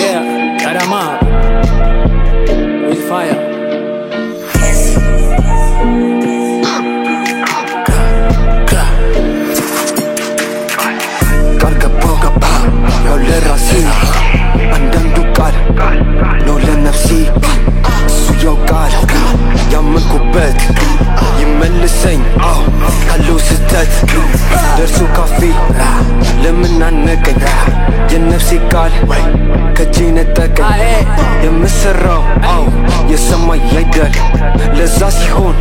Yeah, got 'em up with fire. لو لراسي عندن دوقال لو لنفسي السو يوقال يملكوበት يملسኝ ካለው ስተት ደርሶ ካፌ ለምን አነቀኝ የነፍሴ ቃል ከጄ ነጠቀኝ የምሰራው የሰማይ አይደል ለዛ ሲሆን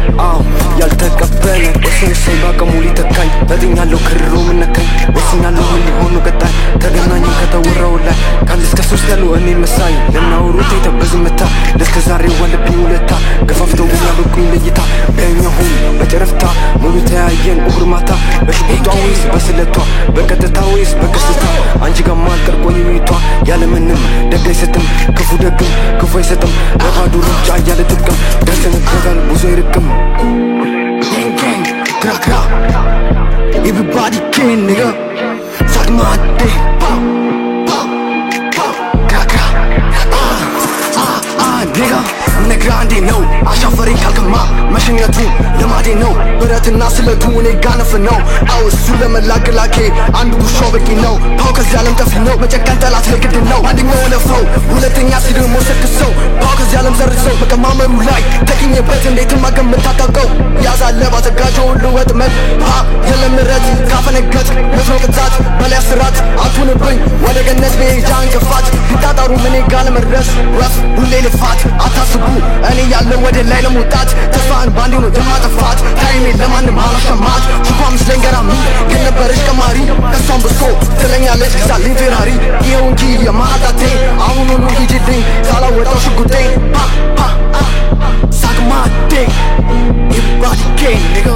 ያልተቀበለ ወስን ሳይባቀሙ ሊተካኝ በጥኛለው ክርሮ ምነካኝ ወስኛለው ምን ሊሆኑ ቀጣይ ተገናኙ ከተወራው ላይ ካንድ እስከ 3 ያለው እኔ መሳይ ለናውሩት የተበዝመታ ለስከ ዛሬው ወለብኝ ውለታ ገፋፍተው ያበቁኝ ለይታ በእኛሁን በጨረፍታ ሙሉ ተያየን ኡር ማታ በሽጉጧ ወይስ በስለቷ በቀጥታ ወይስ በቀስታ አንቺ ጋር ማልቀር ቆይቷ ያለምንም ደግ አይሰጥም ክፉ ደግም ክፉ አይሰጥም በባዶ ሩጫ ያለ ጥቅም ደርሰንበታል ብዙ አይርቅም gang gra gra everybody can nigga suck my dick gra gra nigga ነግራንዴ ነው አሻፈሬ ካልከማ መሸኘቱ ለማዴ ነው ብረትና ስለቱ እኔ ጋነፍ ነው እሱ ለመላቅላኬ አንድ ጉሾ በቂ ነው ፓው ከዚህ ዓለም ጠፊ ነው መጨቀን ጠላት ለግድ ነው አንደኛው ለፈው ሁለተኛ ሲድሞ ሰክሰው ፓው ከዚህ ዓለም ዘርሰው መቀማመሩ ላይ ተገኘበት እንዴት ማገምታታቀው ያዛለ ባዘጋጀው ልወጥመድ የለምረት ካፈነገት መስሎ ቅጣት በላይ ስራት አቱንብኝ ወደ ገነት በሄጃ እንቅፋት ሊጣጣሩ ምን ጋር ለመድረስ ረፍ ሁሌ ልፋት አታስቡ እኔ ያለው ወደ ላይ ለመውጣት ተስፋን ባንዴ ነው የማጠፋት ታይሜ ለማንም አላሸማት ሹኳም ስለንገራሚ ግን ነበረች ቀማሪ ከሷም ብሶ ትለኛለች ግዛልኝ ፌራሪ ይኸው እንጂ የማጣቴ አሁኑኑ ሂጅልኝ ሳላወጣው ሽጉጤ suck my dick everybody can nigga